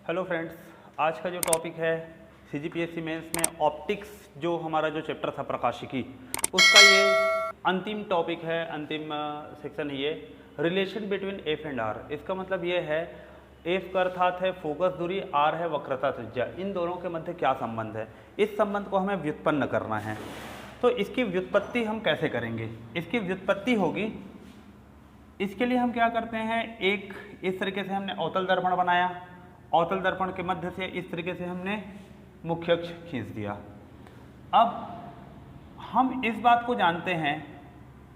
Hello friends, आज का जो टॉपिक है सीजीपीएससी मेंस में ऑप्टिक्स, जो हमारा जो चैप्टर था प्रकाशिकी, उसका ये अंतिम टॉपिक है, अंतिम सेक्शन है ये relation between F and R. इसका मतलब ये है एफ का अर्थात है फोकस दूरी, आर है वक्रता त्रिज्या। इन दोनों के मध्य क्या संबंध है, इस संबंध को हमें व्युत्पन्न करना है। तो इसकी व्युत्पत्ति हम कैसे करेंगे? इसकी व्युत्पत्ति होगी, इसके लिए हम क्या करते हैं, एक इस तरीके से हमने अवतल दर्पण बनाया, अवतल दर्पण के मध्य से इस तरीके से हमने मुख्य अक्ष खींच दिया। अब हम इस बात को जानते हैं,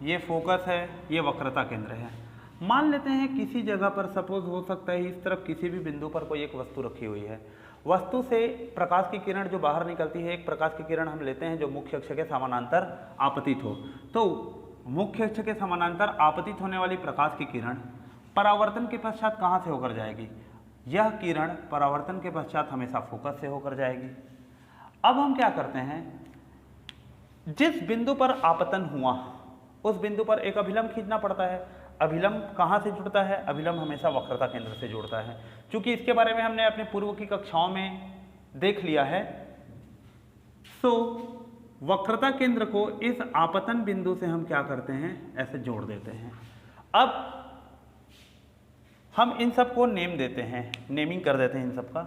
ये फोकस है, ये वक्रता केंद्र है। मान लेते हैं किसी जगह पर, सपोज हो सकता है इस तरफ किसी भी बिंदु पर कोई एक वस्तु रखी हुई है। वस्तु से प्रकाश की किरण जो बाहर निकलती है, एक प्रकाश की किरण हम लेते हैं जो मुख्य अक्ष के समानांतर आपतित हो। तो मुख्य अक्ष के समानांतर आपतित होने वाली प्रकाश की किरण परावर्तन के पश्चात कहाँ से होकर जाएगी? यह किरण परावर्तन के पश्चात हमेशा फोकस से होकर जाएगी। अब हम क्या करते हैं, जिस बिंदु पर आपतन हुआ उस बिंदु पर एक अभिलंब खींचना पड़ता है। अभिलंब कहाँ से जुड़ता है? अभिलंब हमेशा वक्रता केंद्र से जुड़ता है। क्योंकि इसके बारे में हमने अपने पूर्व की कक्षाओं में देख लिया है। सो वक्रता केंद्र को इस आपतन बिंदु से हम क्या करते हैं, ऐसे जोड़ देते हैं। अब हम इन सब को नेम देते हैं, नेमिंग कर देते हैं इन सब का।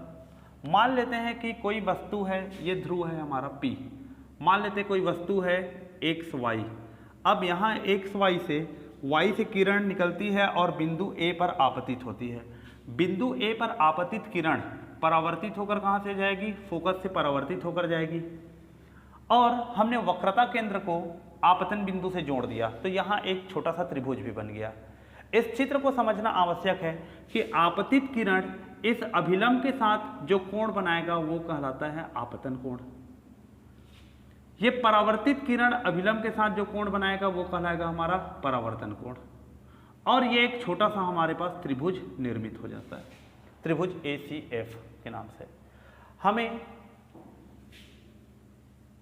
मान लेते हैं कि कोई वस्तु है, ये ध्रुव है हमारा P। मान लेते हैं कोई वस्तु है एक्स वाई। अब यहाँ एक्स वाई से y से किरण निकलती है और बिंदु A पर आपतित होती है। बिंदु A पर आपतित किरण परावर्तित होकर कहाँ से जाएगी? फोकस से परावर्तित होकर जाएगी। और हमने वक्रता केंद्र को आपतन बिंदु से जोड़ दिया, तो यहाँ एक छोटा सा त्रिभुज भी बन गया। इस चित्र को समझना आवश्यक है कि आपतित किरण इस अभिलंब के साथ जो कोण बनाएगा वो कहलाता है आपतन कोण। ये परावर्तित किरण अभिलंब के साथ जो कोण बनाएगा वो कहलाएगा हमारा परावर्तन कोण। और ये एक छोटा सा हमारे पास त्रिभुज निर्मित हो जाता है, त्रिभुज ACF के नाम से। हमें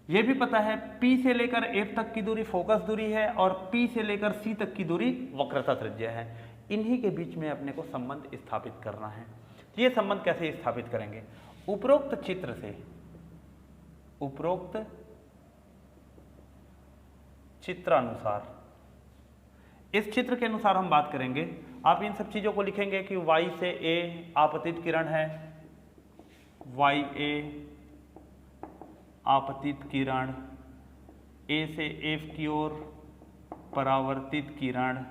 यह भी पता है P से लेकर F तक की दूरी फोकस दूरी है और P से लेकर C तक की दूरी वक्रता त्रिज्या है। इन्हीं के बीच में अपने को संबंध स्थापित करना है। ये संबंध कैसे स्थापित करेंगे? उपरोक्त चित्र से, उपरोक्त चित्रानुसार, इस चित्र के अनुसार हम बात करेंगे। आप इन सब चीजों को लिखेंगे कि Y से A आपतित किरण है, YA आपतित किरण, A से F की ओर परावर्तित किरण,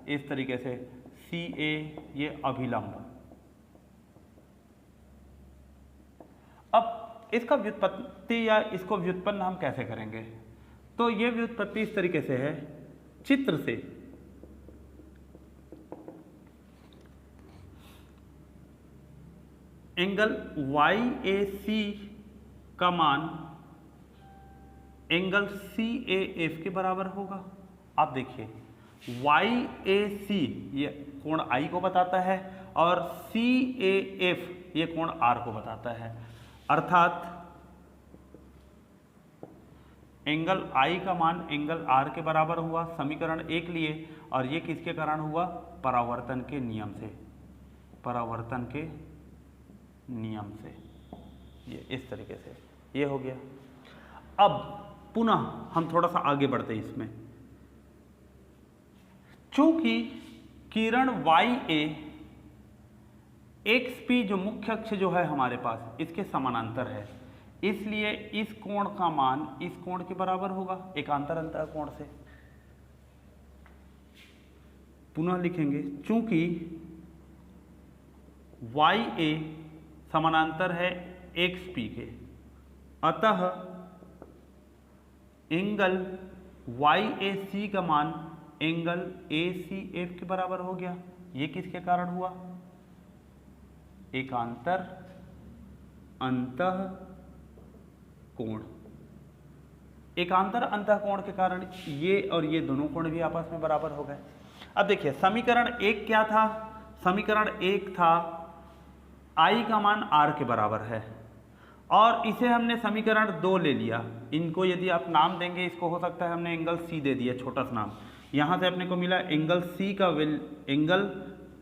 इस तरीके से CA ये अभिलंब। अब इसका व्युत्पत्ति या इसको व्युत्पन्न हम कैसे करेंगे? तो ये व्युत्पत्ति इस तरीके से है, चित्र से एंगल YAC का मान एंगल CAF के बराबर होगा। आप देखिए YAC ये कोण I को बताता है और CAF ये कोण R को बताता है। अर्थात एंगल I का मान एंगल R के बराबर हुआ, समीकरण 1 लिए। और ये किसके कारण हुआ? परावर्तन के नियम से, परावर्तन के नियम से। ये इस तरीके से ये हो गया। अब पुनः हम थोड़ा सा आगे बढ़ते हैं इसमें। चूंकि किरण YA XP जो मुख्य अक्ष जो है हमारे पास, इसके समानांतर है, इसलिए इस कोण का मान इस कोण के बराबर होगा, एकांतर अंतः कोण से। पुनः लिखेंगे, चूंकि YA समानांतर है XP के, अतः एंगल YAC का मान एंगल ACF के बराबर हो गया। ये किसके कारण हुआ? एकांतर अंतः कोण। एकांतर अंतः कोण के कारण ये और ये दोनों कोण भी आपस में बराबर हो गए। अब देखिए समीकरण 1 क्या था? समीकरण 1 था I का मान R के बराबर है, और इसे हमने समीकरण 2 ले लिया। इनको यदि आप नाम देंगे, इसको हो सकता है हमने एंगल C दे दिया, छोटा सा नाम। यहाँ से अपने को मिला एंगल C का एंगल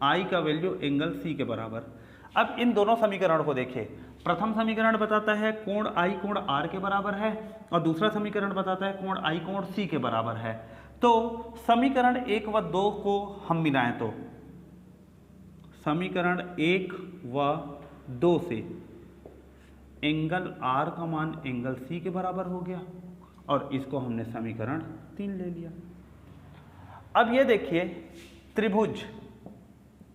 I का वैल्यू एंगल C के बराबर। अब इन दोनों समीकरण को देखिए, प्रथम समीकरण बताता है कोण I कोण R के बराबर है और दूसरा समीकरण बताता है कोण I कोण C के बराबर है। तो समीकरण 1 व 2 को हम मिलाएं तो समीकरण 1 व 2 से एंगल R का मान एंगल C के बराबर हो गया और इसको हमने समीकरण 3 ले लिया। अब ये देखिए त्रिभुज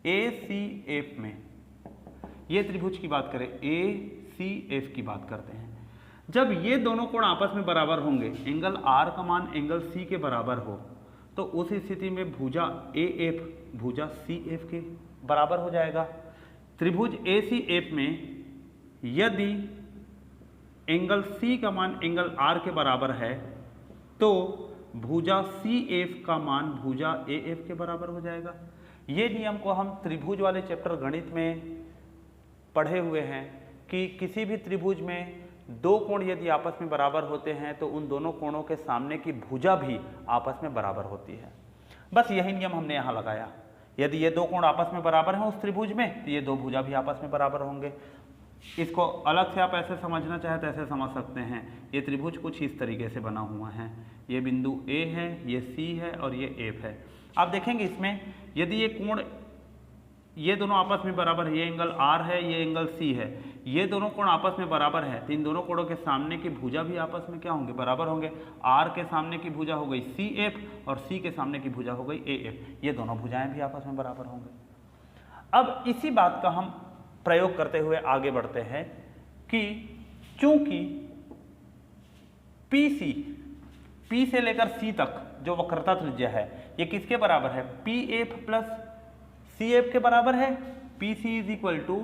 ACF में, ये त्रिभुज की बात करें, ACF की बात करते हैं, जब ये दोनों कोण आपस में बराबर होंगे, एंगल R का मान एंगल C के बराबर हो, तो उस स्थिति में भुजा AF भुजा CF के बराबर हो जाएगा। त्रिभुज ACF में यदि एंगल C का मान एंगल R के बराबर है तो भुजा CF का मान भुजा AF के बराबर हो जाएगा। ये नियम को हम त्रिभुज वाले चैप्टर गणित में पढ़े हुए हैं कि किसी भी त्रिभुज में दो कोण यदि आपस में बराबर होते हैं तो उन दोनों कोणों के सामने की भुजा भी आपस में बराबर होती है। बस यही नियम हमने यहाँ लगाया। यदि ये दो कोण आपस में बराबर हैं उस त्रिभुज में तो ये दो भुजा भी आपस में बराबर होंगे। इसको अलग से आप ऐसे समझना चाहे तो ऐसे समझ सकते हैं। ये त्रिभुज कुछ इस तरीके से बना हुआ है, ये बिंदु A है, ये C है और ये F है। आप देखेंगे इसमें यदि ये कोण, ये दोनों आपस में बराबर है, ये एंगल R है, ये एंगल C है, ये दोनों कोण आपस में बराबर है तो इन दोनों कोणों के सामने की भुजा भी आपस में क्या होंगे, बराबर होंगे। R के सामने की भुजा हो गई CF और C के सामने की भुजा हो गई AF, ये दोनों भुजाएं भी आपस में बराबर होंगे। अब इसी बात का हम प्रयोग करते हुए आगे बढ़ते हैं कि चूंकि PC, P से लेकर C तक जो वक्रता त्रिज्या है ये किसके बराबर है, PF प्लस CF के बराबर है। PC is equal to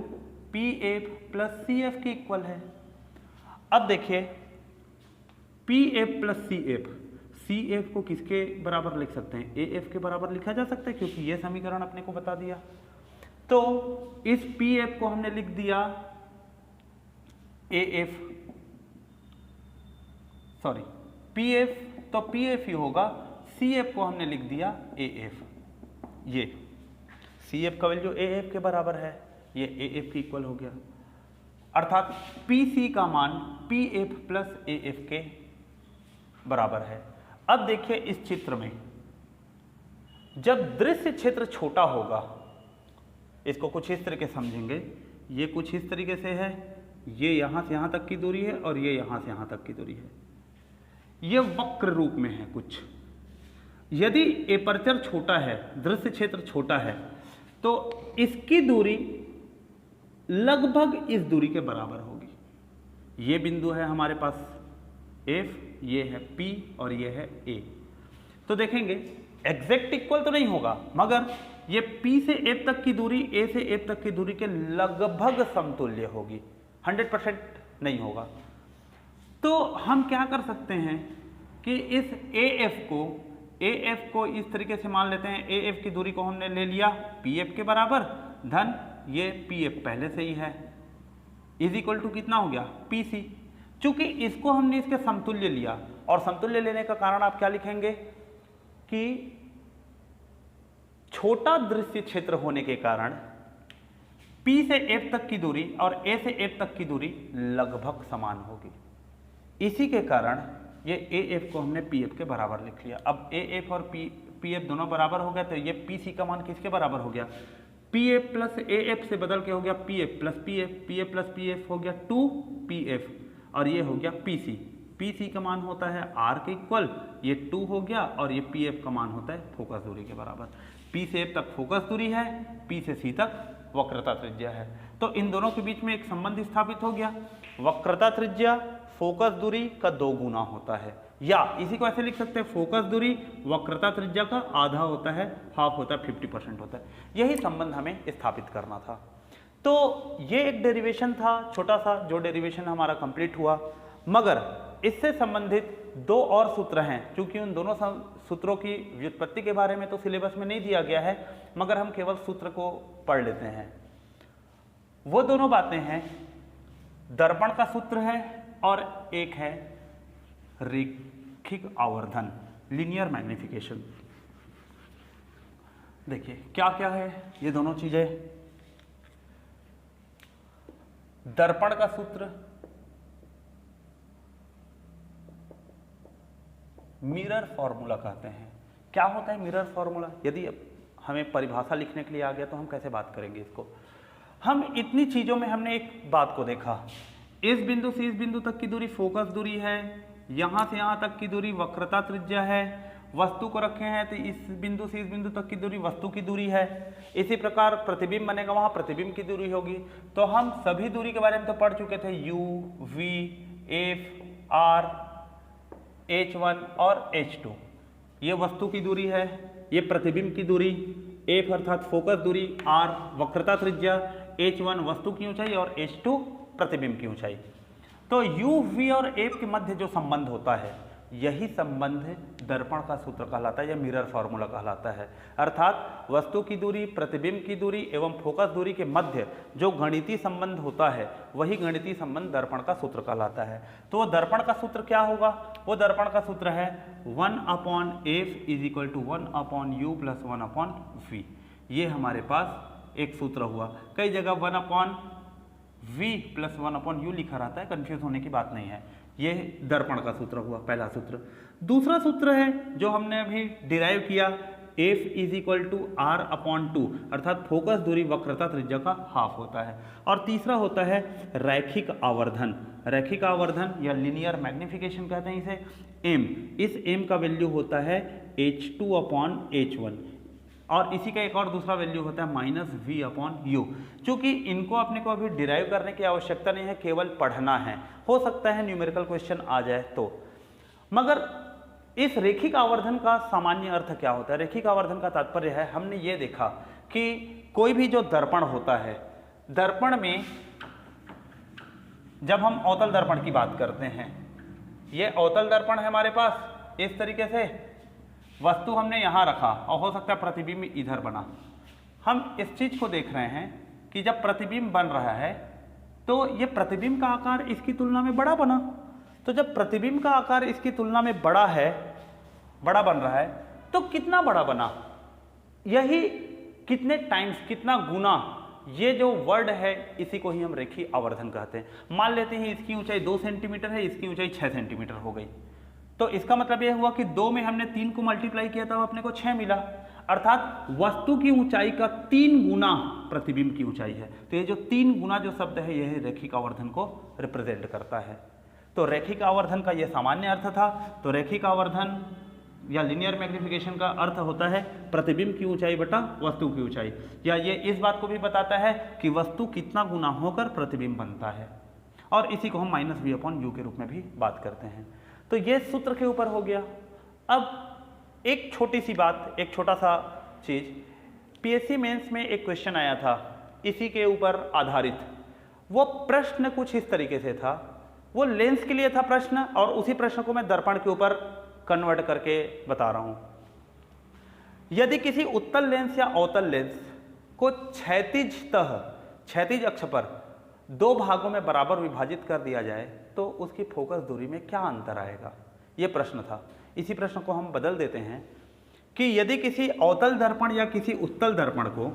PF plus CF के इक्वल है। अब देखिए PF प्लस CF, CF को किसके बराबर लिख सकते हैं, AF के बराबर लिखा जा सकता है क्योंकि यह समीकरण अपने को बता दिया। तो इस PF को हमने लिख दिया AF, सॉरी PF, तो PF ही होगा, CF को हमने लिख दिया AF। ये CF का वैल्यू AF के बराबर है, ये AF के इक्वल हो गया, अर्थात PC का मान PF प्लस AF के बराबर है। अब देखिए इस चित्र में जब दृश्य क्षेत्र छोटा होगा, इसको कुछ इस तरीके समझेंगे, ये कुछ इस तरीके से है, ये यहाँ से यहाँ तक की दूरी है और ये यहाँ से यहाँ तक की दूरी है, ये वक्र रूप में है कुछ। यदि एपर्चर छोटा है, दृश्य क्षेत्र छोटा है, तो इसकी दूरी लगभग इस दूरी के बराबर होगी। ये बिंदु है हमारे पास F, ये है P और ये है A। तो देखेंगे एग्जैक्ट इक्वल तो नहीं होगा, मगर ये P से F तक की दूरी A से F तक की दूरी के लगभग समतुल्य होगी, 100% नहीं होगा। तो हम क्या कर सकते हैं कि इस AF को इस तरीके से मान लेते हैं, AF की दूरी को हमने ले लिया PF के बराबर, धन ये PF पहले से ही है, इज इक्वल टू कितना हो गया, PC। चूंकि इसको हमने इसके समतुल्य लिया और समतुल्य लेने का कारण आप क्या लिखेंगे कि छोटा दृश्य क्षेत्र होने के कारण P से F तक की दूरी और A से F तक की दूरी लगभग समान होगी। इसी के कारण ये AF को हमने PF के बराबर लिख लिया। अब AF और PF दोनों बराबर हो गया तो ये PC का मान किसके बराबर हो गया, PF प्लस AF से बदल के हो गया PF plus PF, PF plus PF हो गया 2PF और ये हो गया PC। PC का मान होता है R के इक्वल, ये 2 हो गया और ये PF का मान होता है फोकस दूरी के बराबर। P से F तक फोकस दूरी है, P से C तक वक्रता त्रिज्या है। तो इन दोनों के बीच में एक संबंध स्थापित हो गया, वक्रता त्रिज्या फोकस दूरी का 2 गुना होता है, या इसी को ऐसे लिख सकते हैं, फोकस दूरी वक्रता त्रिज्या का आधा होता है, हाफ होता है, 50% होता है। यही संबंध हमें स्थापित करना था। तो ये एक डेरिवेशन था छोटा सा, जो डेरिवेशन हमारा कंप्लीट हुआ, मगर इससे संबंधित 2 और सूत्र हैं। चूंकि उन दोनों सूत्रों की व्युत्पत्ति के बारे में तो सिलेबस में नहीं दिया गया है, मगर हम केवल सूत्र को पढ़ लेते हैं। वो दोनों बातें हैं, दर्पण का सूत्र है और एक है रैखिक आवर्धन, लीनियर मैग्निफिकेशन। देखिए क्या क्या है ये दोनों चीजें। दर्पण का सूत्र मिरर फॉर्मूला कहते हैं। क्या होता है मिरर फॉर्मूला? यदि हमें परिभाषा लिखने के लिए आ गया तो हम कैसे बात करेंगे इसको? हम इतनी चीजों में हमने एक बात को देखा, इस बिंदु से इस बिंदु तक की दूरी फोकस दूरी है, यहां से यहां तक की दूरी वक्रता त्रिज्या है, वस्तु को रखे हैं तो इस बिंदु से इस बिंदु तक की दूरी वस्तु की दूरी है। इसी प्रकार प्रतिबिंब बनेगा, वहां प्रतिबिंब की दूरी होगी। तो हम सभी दूरी के बारे में तो पढ़ चुके थे, you, we, F, are, H1 और H2 ये वस्तु की दूरी है, ये प्रतिबिंब की दूरी, F अर्थात फोकस दूरी, R वक्रता त्रिज्या, H1 वस्तु की ऊंचाई और H2 प्रतिबिंब की ऊंचाई। तो U, V और F के मध्य जो संबंध होता है यही संबंध दर्पण का सूत्र कहलाता है या मिरर फॉर्मूला कहलाता है। अर्थात वस्तु की दूरी, प्रतिबिंब की दूरी एवं फोकस दूरी के मध्य जो गणितीय संबंध होता है वही गणितीय संबंध दर्पण का सूत्र कहलाता है। तो वो दर्पण का सूत्र क्या होगा? वो दर्पण का सूत्र है 1/f = 1/u + 1/v। ये हमारे पास एक सूत्र हुआ। कई जगह 1/v + 1/u लिखा रहता है, कंफ्यूज होने की बात नहीं है। ये दर्पण का सूत्र हुआ पहला सूत्र। दूसरा सूत्र है जो हमने अभी डिराइव किया, f = r/2 अर्थात फोकस दूरी वक्रता त्रिज्या का हाफ होता है। और तीसरा होता है रैखिक आवर्धन। रैखिक आवर्धन या लिनियर मैग्निफिकेशन कहते हैं इसे, m। इस m का वैल्यू होता है h2/h1 और इसी का एक और दूसरा वैल्यू होता है -v/u। चूंकि इनको अपने को अभी डिराइव करने की आवश्यकता नहीं है, केवल पढ़ना है। हो सकता है न्यूमेरिकल क्वेश्चन आ जाए तो। मगर इस रेखिक आवर्धन का सामान्य अर्थ क्या होता है? रेखिक आवर्धन का तात्पर्य है, हमने ये देखा कि कोई भी जो दर्पण होता है, दर्पण में जब हम अवतल दर्पण की बात करते हैं, ये अवतल दर्पण है हमारे पास इस तरीके से, वस्तु हमने यहां रखा और हो सकता है प्रतिबिंब इधर बना। हम इस चीज को देख रहे हैं कि जब प्रतिबिंब बन रहा है तो ये प्रतिबिंब का आकार इसकी तुलना में बड़ा बना। तो जब प्रतिबिंब का आकार इसकी तुलना में बड़ा है, बड़ा बन रहा है, तो कितना बड़ा बना? यही कितने टाइम्स, कितना गुना, ये जो वर्ड है इसी को ही हम रेखीय आवर्धन कहते हैं। मान लेते हैं इसकी ऊंचाई 2 सेंटीमीटर है, इसकी ऊंचाई 6 सेंटीमीटर हो गई। तो इसका मतलब यह हुआ कि 2 में हमने 3 को मल्टीप्लाई किया था, अपने को 6 मिला। अर्थात वस्तु की ऊंचाई का 3 गुना प्रतिबिंब की ऊंचाई है। तो ये जो 3 गुना जो शब्द है यह रैखिक आवर्धन को रिप्रेजेंट करता है। तो रैखिक आवर्धन का यह सामान्य अर्थ था। तो रैखिक आवर्धन या लिनियर मैग्निफिकेशन का अर्थ होता है प्रतिबिंब की ऊंचाई बटा वस्तु की ऊंचाई, या ये इस बात को भी बताता है कि वस्तु कितना गुना होकर प्रतिबिंब बनता है। और इसी को हम -v/u के रूप में भी बात करते हैं। तो ये सूत्र के ऊपर हो गया। अब एक छोटी सी बात, एक छोटा सा चीज, पीएससी मेंस में एक क्वेश्चन आया था इसी के ऊपर आधारित। वो प्रश्न कुछ इस तरीके से था, वो लेंस के लिए था प्रश्न, और उसी प्रश्न को मैं दर्पण के ऊपर कन्वर्ट करके बता रहा हूं। यदि किसी उत्तल लेंस या अवतल लेंस को क्षैतिज अक्ष पर 2 भागों में बराबर विभाजित कर दिया जाए तो उसकी फोकस दूरी में क्या अंतर आएगा? यह प्रश्न था। इसी प्रश्न को हम बदल देते हैं कि यदि किसी अवतल दर्पण या किसी उत्तल दर्पण को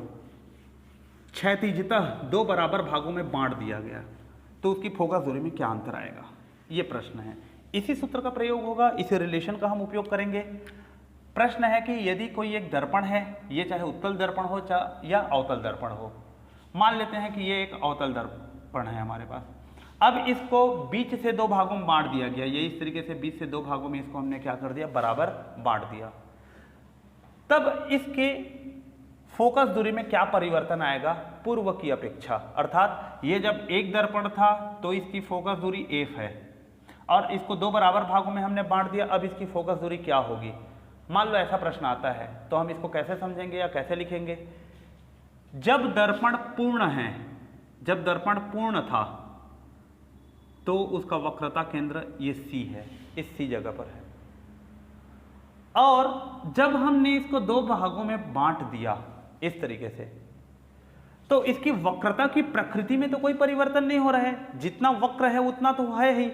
क्षैतिजतः 2 बराबर भागों में बांट दिया गया तो उसकी फोकस दूरी में क्या अंतर आएगा? ये प्रश्न है। इसी सूत्र का प्रयोग होगा, इसी रिलेशन का हम उपयोग करेंगे। प्रश्न है कि यदि कोई एक दर्पण है, ये चाहे उत्तल दर्पण हो या अवतल दर्पण हो, मान लेते हैं कि ये एक अवतल दर्पण है हमारे पास। अब इसको बीच से 2 भागों में बांट दिया गया। ये इस तरीके से बीच से 2 भागों में इसको हमने क्या कर दिया? बराबर बांट दिया। तब इसके फोकस दूरी में क्या परिवर्तन आएगा पूर्व की अपेक्षा? अर्थात ये जब एक दर्पण था तो इसकी फोकस दूरी f है, और इसको 2 बराबर भागों में हमने बांट दिया। अब इसकी फोकस दूरी क्या होगी? मान लो ऐसा प्रश्न आता है तो हम इसको कैसे समझेंगे या कैसे लिखेंगे? जब दर्पण पूर्ण है, जब दर्पण पूर्ण था तो उसका वक्रता केंद्र ये C है, इस C जगह पर है। और जब हमने इसको 2 भागों में बांट दिया इस तरीके से, तो इसकी वक्रता की प्रकृति में तो कोई परिवर्तन नहीं हो रहा है। जितना वक्र है उतना तो है ही।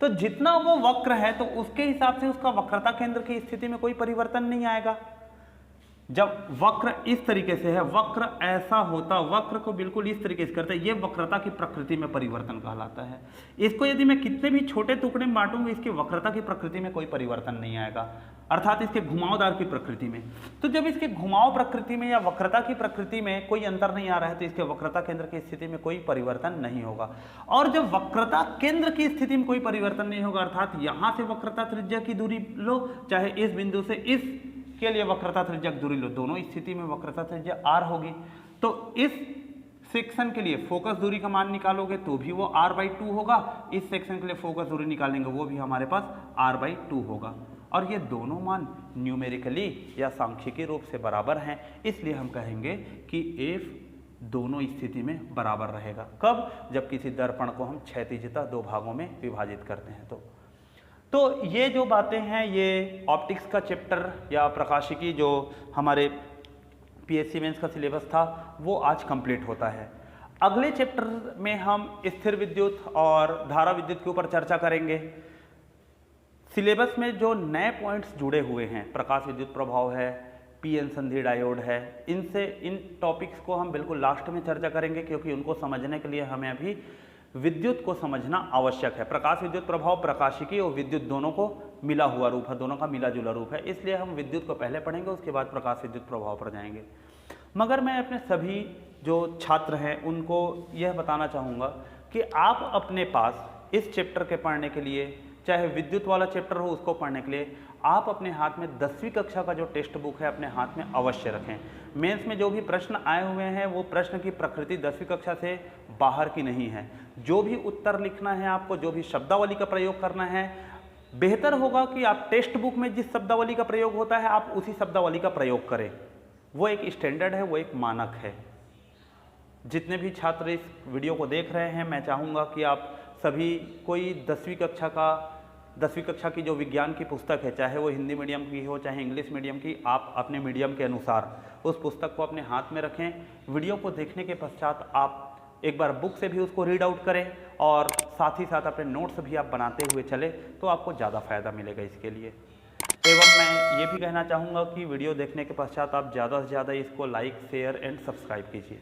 तो जितना वो वक्र है तो उसके हिसाब से उसका वक्रता केंद्र की स्थिति में कोई परिवर्तन नहीं आएगा। जब वक्र इस तरीके से है, वक्र ऐसा होता, वक्र को बिल्कुल इस तरीके से करता है, ये वक्रता की प्रकृति में परिवर्तन कहलाता है। इसको यदि मैं कितने भी छोटे टुकड़े में बांटूंगा, इसकी वक्रता की प्रकृति में कोई परिवर्तन नहीं आएगा, अर्थात इसके घुमावदार की प्रकृति में। तो जब इसके घुमाव प्रकृति में या वक्रता की प्रकृति में कोई अंतर नहीं आ रहा है, तो इसके वक्रता केंद्र की स्थिति में कोई परिवर्तन नहीं होगा। और जब वक्रता केंद्र की स्थिति में कोई परिवर्तन नहीं होगा, अर्थात यहां से वक्रता त्रिज्या की दूरी लो, चाहे इस बिंदु से इस के लिए वक्रता त्रिज्या की दूरी लो, दोनों स्थिति में वक्रता त्रिज्या r होगी। तो इस सेक्शन के लिए फोकस दूरी का मान निकालोगे तो भी वो r/2 होगा, इस सेक्शन के लिए फोकस दूरी निकालेंगे वो भी हमारे पास r/2 होगा। और ये दोनों मान न्यूमेरिकली या सांख्यिकी रूप से बराबर हैं, इसलिए हम कहेंगे कि f दोनों स्थिति में बराबर रहेगा। कब? जब किसी दर्पण को हम क्षैतिजता दो भागों में विभाजित करते हैं। तो ये जो बातें हैं, ये ऑप्टिक्स का चैप्टर या प्रकाशिकी जो हमारे पीएससी मेंस का सिलेबस था वो आज कंप्लीट होता है। अगले चैप्टर में हम स्थिर विद्युत और धारा विद्युत के ऊपर चर्चा करेंगे। सिलेबस में जो नए पॉइंट्स जुड़े हुए हैं, प्रकाश विद्युत प्रभाव है, पीएन संधि डायोड है, इन टॉपिक्स को हम बिल्कुल लास्ट में चर्चा करेंगे, क्योंकि उनको समझने के लिए हमें अभी विद्युत को समझना आवश्यक है। प्रकाश विद्युत प्रभाव, प्रकाशिकी और विद्युत दोनों को मिला हुआ रूप है, दोनों का मिला जुला रूप है, इसलिए हम विद्युत को पहले पढ़ेंगे, उसके बाद प्रकाश विद्युत प्रभाव पर जाएंगे। मगर मैं अपने सभी जो छात्र हैं उनको यह बताना चाहूँगा कि आप अपने पास इस चैप्टर के पढ़ने के लिए, चाहे विद्युत वाला चैप्टर हो उसको पढ़ने के लिए, आप अपने हाथ में 10वीं कक्षा का जो टेक्स्ट बुक है अपने हाथ में अवश्य रखें। मेंस में जो भी प्रश्न आए हुए हैं वो प्रश्न की प्रकृति 10वीं कक्षा से बाहर की नहीं है। जो भी उत्तर लिखना है आपको, जो भी शब्दावली का प्रयोग करना है, बेहतर होगा कि आप टेक्स्ट बुक में जिस शब्दावली का प्रयोग होता है आप उसी शब्दावली का प्रयोग करें। वो एक स्टैंडर्ड है, वो एक मानक है। जितने भी छात्र इस वीडियो को देख रहे हैं, मैं चाहूँगा कि आप सभी कोई 10वीं कक्षा की जो विज्ञान की पुस्तक है, चाहे वो हिंदी मीडियम की हो चाहे इंग्लिश मीडियम की, आप अपने मीडियम के अनुसार उस पुस्तक को अपने हाथ में रखें। वीडियो को देखने के पश्चात आप एक बार बुक से भी उसको रीड आउट करें और साथ ही साथ अपने नोट्स भी आप बनाते हुए चले तो आपको ज़्यादा फायदा मिलेगा इसके लिए। एवं मैं ये भी कहना चाहूँगा कि वीडियो देखने के पश्चात आप ज़्यादा से ज़्यादा इसको लाइक, शेयर एंड सब्सक्राइब कीजिए।